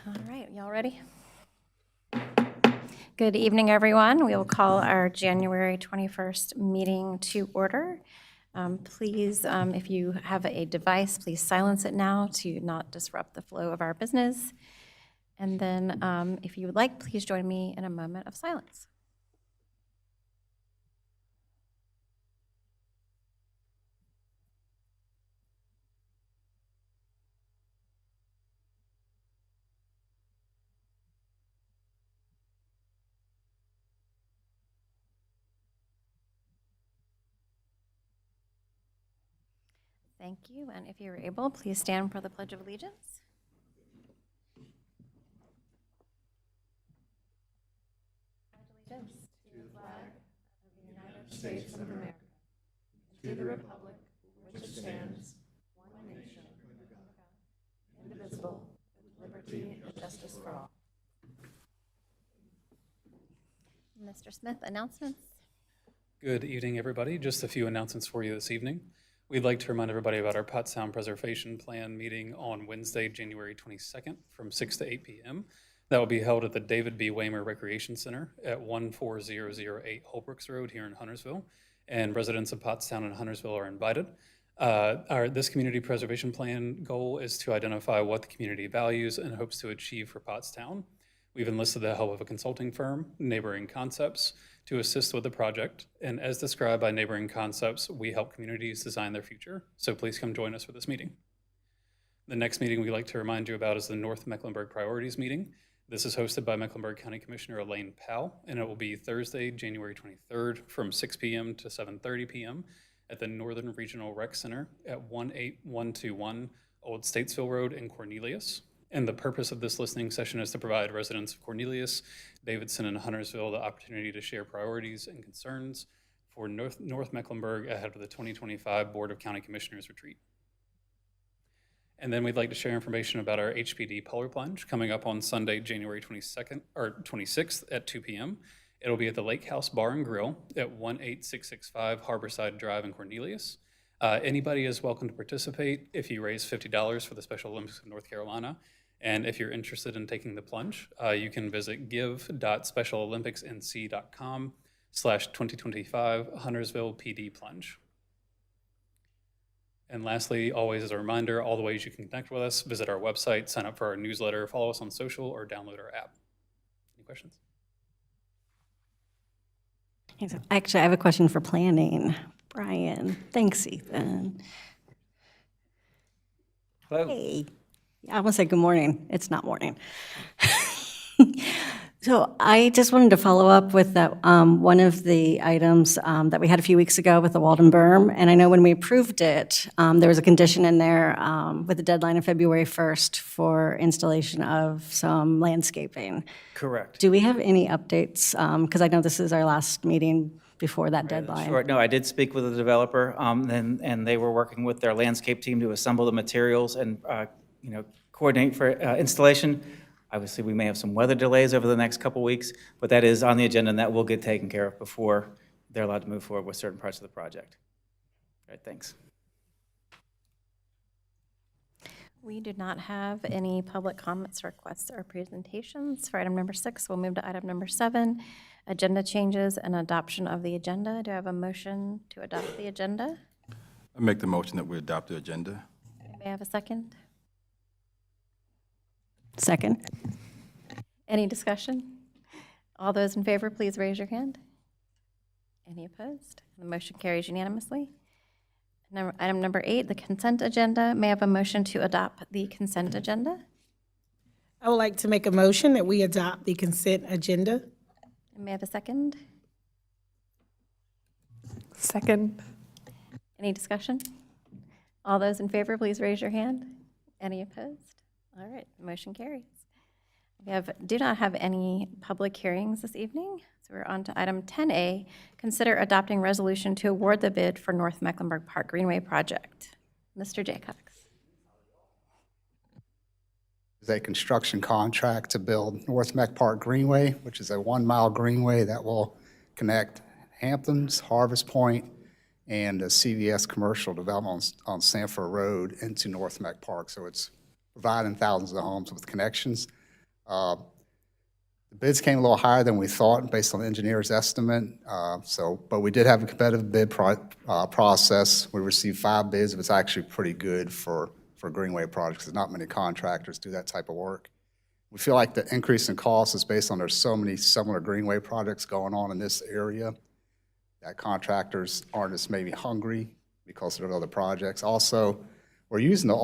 All right, y'all ready? Good evening, everyone. We will call our January 21st meeting to order. Please, if you have a device, please silence it now to not disrupt the flow of our business. And then, if you would like, please join me in a moment of silence. Thank you, and if you're able, please stand for the Pledge of Allegiance. Allegiance to the flag of the United States of America, and to the republic which stands, one nation, indivisible, with liberty and justice for all. Mr. Smith, announcements? Good evening, everybody. Just a few announcements for you this evening. We'd like to remind everybody about our Pottstown Preservation Plan meeting on Wednesday, January 22nd from 6 to 8 p.m. That will be held at the David B. Waymer Recreation Center at 14008 Holbrooks Road here in Huntersville. And residents of Pottstown and Huntersville are invited. This community preservation plan goal is to identify what the community values and hopes to achieve for Pottstown. We've enlisted the help of a consulting firm, Neighboring Concepts, to assist with the project. And as described by Neighboring Concepts, we help communities design their future. So please come join us for this meeting. The next meeting we'd like to remind you about is the North Mecklenburg Priorities Meeting. This is hosted by Mecklenburg County Commissioner Elaine Powell, and it will be Thursday, January 23rd from 6 p.m. to 7:30 p.m. at the Northern Regional Rec Center at 18121 Old Statesville Road in Cornelius. And the purpose of this listening session is to provide residents of Cornelius, Davidson, and Huntersville the opportunity to share priorities and concerns for North Mecklenburg ahead of the 2025 Board of County Commissioners Retreat. And then we'd like to share information about our HPD Polar Plunge coming up on Sunday, January 26th at 2 p.m. It'll be at the Lake House Bar and Grill at 18665 Harborside Drive in Cornelius. Anybody is welcome to participate if you raise $50 for the Special Olympics of North Carolina. And if you're interested in taking the plunge, you can visit give.specialolympicsnc.com/2025 Huntersville PD Plunge. And lastly, always as a reminder, all the ways you can connect with us: visit our website, sign up for our newsletter, follow us on social, or download our app. Any questions? Actually, I have a question for planning. Brian, thanks, Ethan. Hello. Hey, I want to say good morning. It's not morning. So I just wanted to follow up with that, one of the items that we had a few weeks ago with the Walden berm. And I know when we approved it, there was a condition in there with a deadline of February 1st for installation of some landscaping. Correct. Do we have any updates? Because I know this is our last meeting before that deadline. Sure, no, I did speak with the developer, and they were working with their landscape team to assemble the materials and, coordinate for installation. Obviously, we may have some weather delays over the next couple weeks, but that is on the agenda, and that will get taken care of before they're allowed to move forward with certain parts of the project. All right, thanks. We do not have any public comments, requests, or presentations for item number 6. We'll move to item number 7, agenda changes and adoption of the agenda. Do I have a motion to adopt the agenda? I make the motion that we adopt the agenda. May I have a second? Second. Any discussion? All those in favor, please raise your hand. Any opposed? The motion carries unanimously. Item number 8, the consent agenda. May I have a motion to adopt the consent agenda? I would like to make a motion that we adopt the consent agenda. May I have a second? Second. Any discussion? All those in favor, please raise your hand. Any opposed? All right, motion carries. We do not have any public hearings this evening, so we're on to item 10A, consider adopting resolution to award the bid for North Mecklenburg Park Greenway project. Mr. Jaycox. Is a construction contract to build North Meck Park Greenway, which is a 1-mile greenway that will connect Hamptons, Harvest Point, and a CVS commercial development on Sanford Road into North Meck Park. So it's providing thousands of homes with connections. The bids came a little higher than we thought based on the engineer's estimate. But we did have a competitive bid process. We received 5 bids. It's actually pretty good for greenway projects, because not many contractors do that type of work. We feel like the increase in cost is based on there's so many similar greenway projects going on in this area that contractors aren't as maybe hungry because there are other projects. Also, we're using the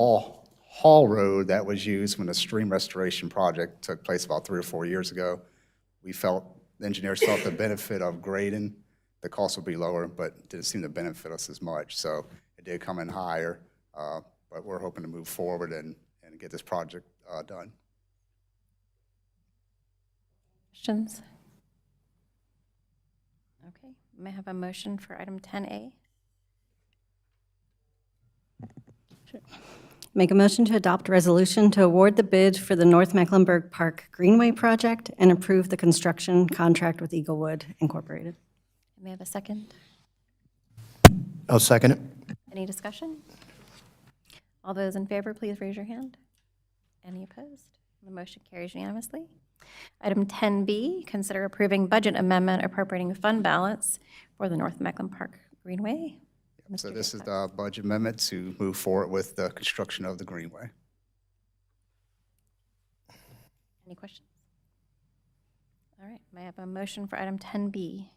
Hall Road that was used when the stream restoration project took place about 3 or 4 years ago. The engineers felt the benefit of grading, the cost would be lower, but didn't seem to benefit us as much. So it did come in higher, but we're hoping to move forward and get this project done. Questions? Okay, may I have a motion for item 10A? Make a motion to adopt resolution to award the bid for the North Mecklenburg Park Greenway project and approve the construction contract with Eaglewood Incorporated. May I have a second? I'll second it. Any discussion? All those in favor, please raise your hand. Any opposed? The motion carries unanimously. Item 10B, consider approving budget amendment appropriating fund balance for the North Mecklenburg Park Greenway. So Mr. this is Jaycox. the budget amendment to move forward with the construction of the greenway. Any questions? All right, may I have a motion for item 10B?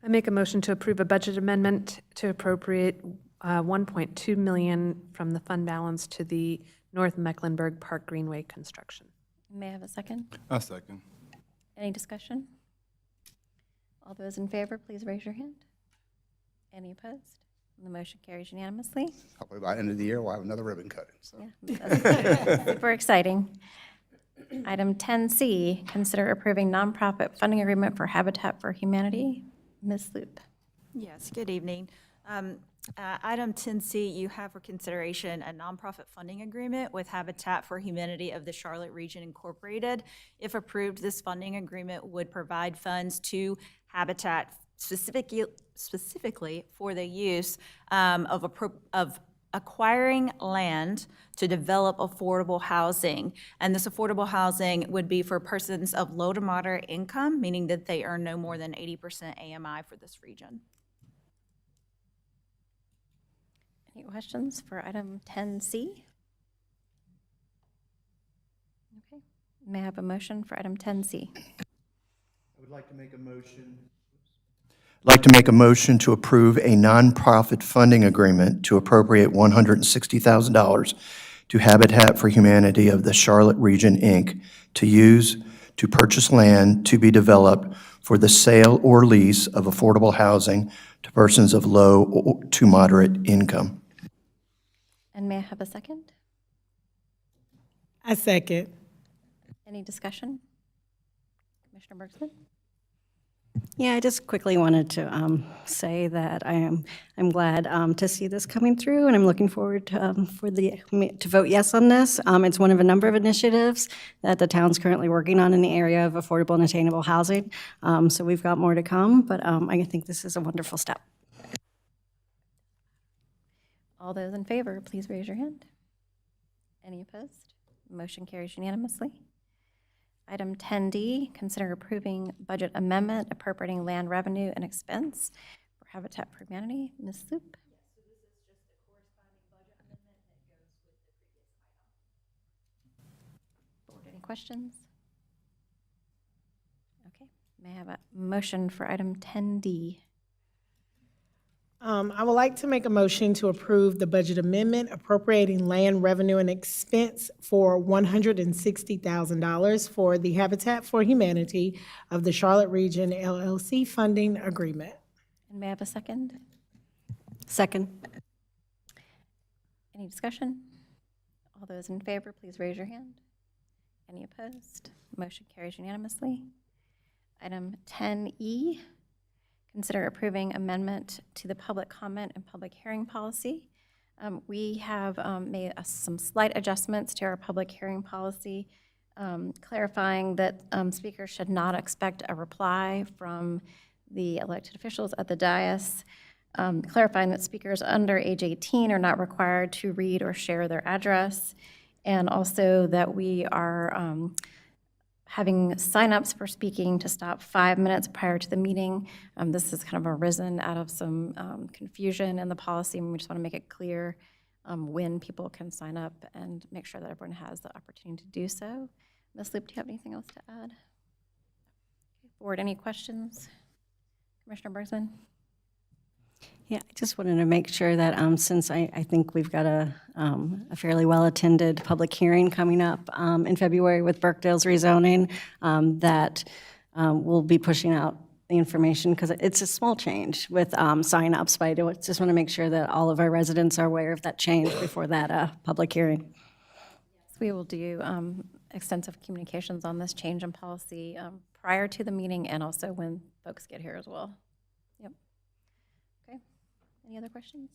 I make a motion to approve a budget amendment to appropriate $1.2 million from the fund balance to the North Mecklenburg Park Greenway construction. May I have a second? I second. Any discussion? All those in favor, please raise your hand. Any opposed? The motion carries unanimously. Hopefully by the end of the year, we'll have another ribbon cutting. So. Yeah, that's super exciting. Item 10C, consider approving nonprofit funding agreement for Habitat for Humanity. Ms. Loop. Yes, good evening. Item 10C, you have for consideration a nonprofit funding agreement with Habitat for Humanity of the Charlotte Region Incorporated. If approved, this funding agreement would provide funds to Habitat specifically for the use of acquiring land to develop affordable housing. And this affordable housing would be for persons of low to moderate income, meaning that they earn no more than 80% AMI for this region. Any questions for item 10C? Okay, may I have a motion for item 10C? I would like to make a motion. I'd like to make a motion to approve a nonprofit funding agreement to appropriate $160,000 to Habitat for Humanity of the Charlotte Region, Inc. to purchase land to be developed for the sale or lease of affordable housing to persons of low to moderate income. And may I have a second? I second. Any discussion? Commissioner Bergson? Yeah, I just quickly wanted to say that I'm glad to see this coming through, and I'm looking forward to vote yes on this. It's one of a number of initiatives that the town's currently working on in the area of affordable and attainable housing. So we've got more to come, but I think this is a wonderful step. All those in favor, please raise your hand. Any opposed? Motion carries unanimously. Item 10D, consider approving budget amendment appropriating land revenue and expense for Habitat for Humanity. Ms. Loop? Board, any questions? Okay, may I have a motion for item 10D? I would like to make a motion to approve the budget amendment appropriating land revenue and expense for $160,000 for the Habitat for Humanity of the Charlotte Region LLC funding agreement. And may I have a second? Second. Any discussion? All those in favor, please raise your hand. Any opposed? Motion carries unanimously. Item 10E, consider approving amendment to the public comment and public hearing policy. We have made some slight adjustments to our public hearing policy, clarifying that speakers should not expect a reply from the elected officials at the dais, clarifying that speakers under age 18 are not required to read or share their address, and also that we are having signups for speaking to stop 5 minutes prior to the meeting. This has kind of arisen out of some confusion in the policy, and we just want to make it clear when people can sign up and make sure that everyone has the opportunity to do so. Ms. Loop, do you have anything else to add? Board, any questions? Commissioner Bergman? Yeah, I just wanted to make sure that since I think we've got a fairly well-attended public hearing coming up in February with Burkedale's rezoning, that we'll be pushing out the information because it's a small change with sign-ups, but I just want to make sure that all of our residents are aware of that change before that public hearing. We will do extensive communications on this change in policy prior to the meeting and also when folks get here as well. Yep. Okay. Any other questions?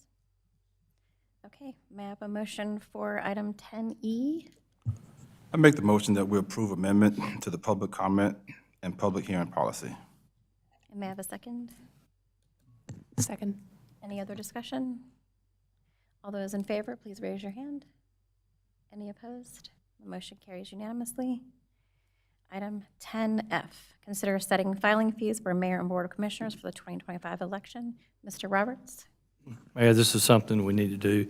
Okay. May I have a motion for item 10E? I make the motion that we approve amendment to the public comment and public hearing policy. And may I have a second? Second. Any other discussion? All those in favor, please raise your hand. Any opposed? The motion carries unanimously. Item 10F, consider setting filing fees for mayor and board of commissioners for the 2025 election. Mr. Roberts? Mayor, this is something we need to do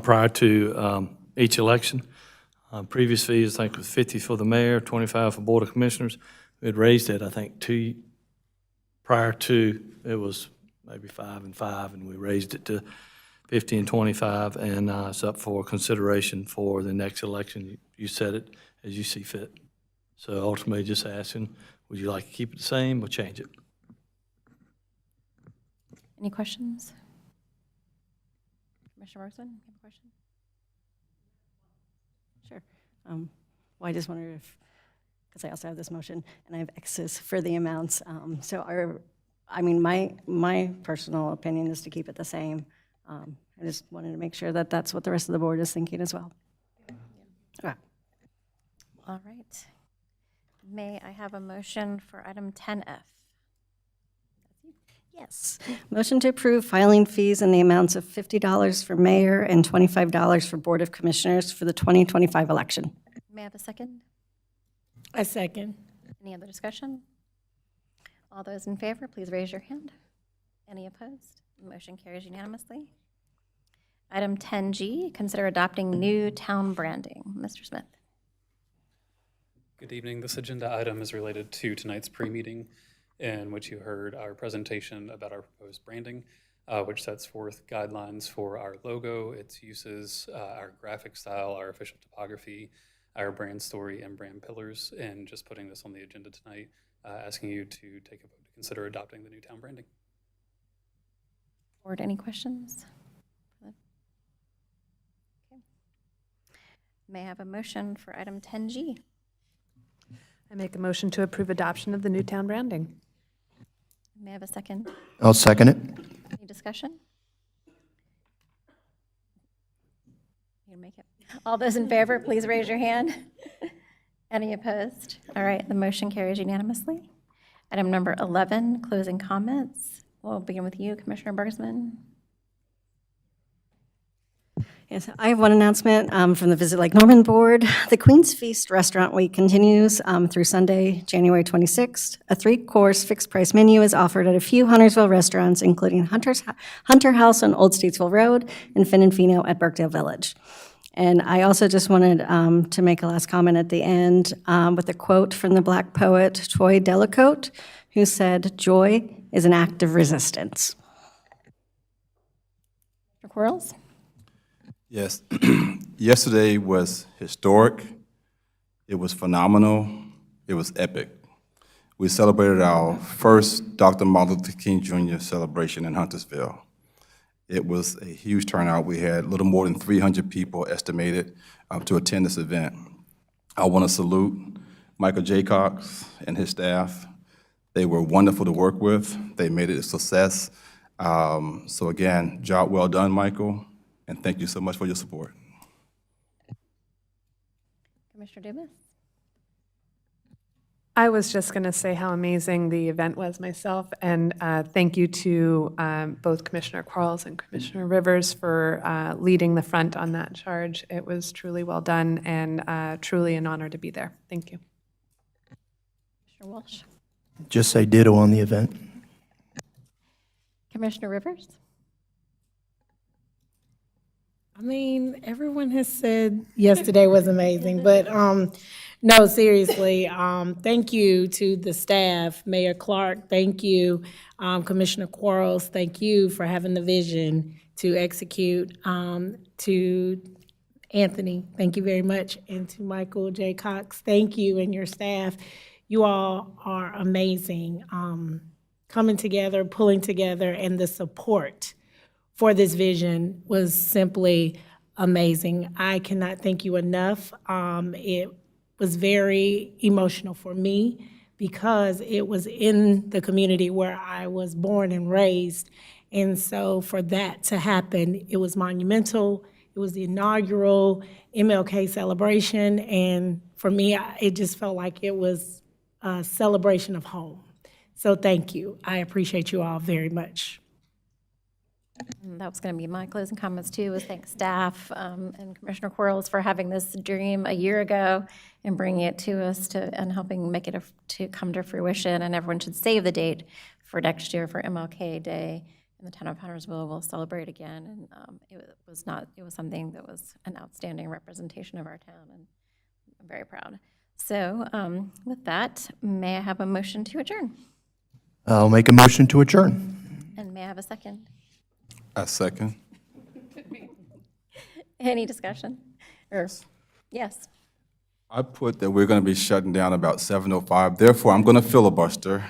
prior to each election. Previous fees, I think, was 50 for the mayor, 25 for board of commissioners. We had raised it, I think, prior to, it was maybe 5 and 5, and we raised it to 50 and 25, and it's up for consideration for the next election. You set it as you see fit. So ultimately, just asking, would you like to keep it the same or change it? Any questions? Commissioner Bergman, you have a question? Sure. Well, I just wondered if, because I also have this motion, and I have X's for the amounts. My personal opinion is to keep it the same. I just wanted to make sure that that's what the rest of the board is thinking as well. Okay. All right. May I have a motion for item 10F? Yes. Motion to approve filing fees in the amounts of $50 for mayor and $25 for board of commissioners for the 2025 election. May I have a second? A second. Any other discussion? All those in favor, please raise your hand. Any opposed? Motion carries unanimously. Item 10G, consider adopting new town branding. Mr. Smith. Good evening. This agenda item is related to tonight's pre-meeting in which you heard our presentation about our proposed branding, which sets forth guidelines for our logo, its uses, our graphic style, our official topography, our brand story, and brand pillars. And just putting this on the agenda tonight, asking you to take a vote to consider adopting the new town branding. Board, any questions? Okay. May I have a motion for item 10G? I make a motion to approve adoption of the new town branding. May I have a second? I'll second it. Any discussion? You can make it. All those in favor, please raise your hand. Any opposed? All right, the motion carries unanimously. Item number 11, closing comments. We'll begin with you, Commissioner Bergsman. Yes, I have one announcement from the Visit Lake Norman Board. The Queen's Feast Restaurant Week continues through Sunday, January 26th. A 3-course fixed-price menu is offered at a few Huntersville restaurants, including Hunter House on Old Statesville Road and Fin and Fino at Birkdale Village. And I also just wanted to make a last comment at the end with a quote from the Black poet Troy Delacote, who said, "Joy is an act of resistance." Mr. Quarles? Yes, yesterday was historic, it was phenomenal, it was epic. We celebrated our first Dr. Martin Luther King Jr. celebration in Huntersville. It was a huge turnout. We had a little more than 300 people estimated to attend this event. I want to salute Michael J. Cox and his staff. They were wonderful to work with. They made it a success. So again, job well done, Michael, and thank you so much for your support. Commissioner Dumas? I was just going to say how amazing the event was myself, and thank you to both Commissioner Quarles and Commissioner Rivers for leading the front on that charge. It was truly well done and truly an honor to be there. Thank you. Commissioner Walsh? Just say ditto on the event. Commissioner Rivers? I mean, everyone has said yesterday was amazing, but no, seriously, thank you to the staff, Mayor Clark, thank you, Commissioner Quarles, thank you for having the vision to execute, to Anthony, thank you very much, and to Michael J. Cox, thank you and your staff. You all are amazing, coming together, pulling together, and the support for this vision was simply amazing. I cannot thank you enough. It was very emotional for me because it was in the community where I was born and raised. And so for that to happen, it was monumental. It was the inaugural MLK celebration. And for me, it just felt like it was a celebration of home. So thank you. I appreciate you all very much. And that was going to be my closing comments too, was thank staff and Commissioner Quarles for having this dream a year ago and bringing it to us and helping make it to come to fruition. And everyone should save the date for next year for MLK Day in the town of Huntersville. We'll celebrate again. And it was something that was an outstanding representation of our town, and I'm very proud. So with that, may I have a motion to adjourn? I'll make a motion to adjourn. And may I have a second? I second. Any discussion? Or, yes. I put that we're going to be shutting down about 7:05, therefore I'm going to filibuster.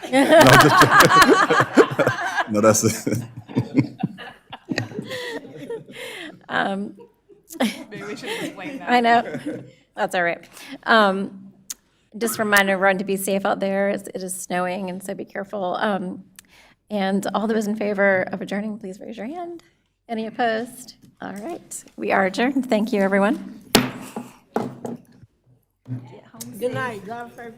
No, that's it. Maybe we should explain that. I know. That's all right. Just remind everyone to be safe out there. It is snowing, and so be careful. And all those in favor of adjourning, please raise your hand. Any opposed? All right. We are adjourned. Thank you, everyone. Good night. God first.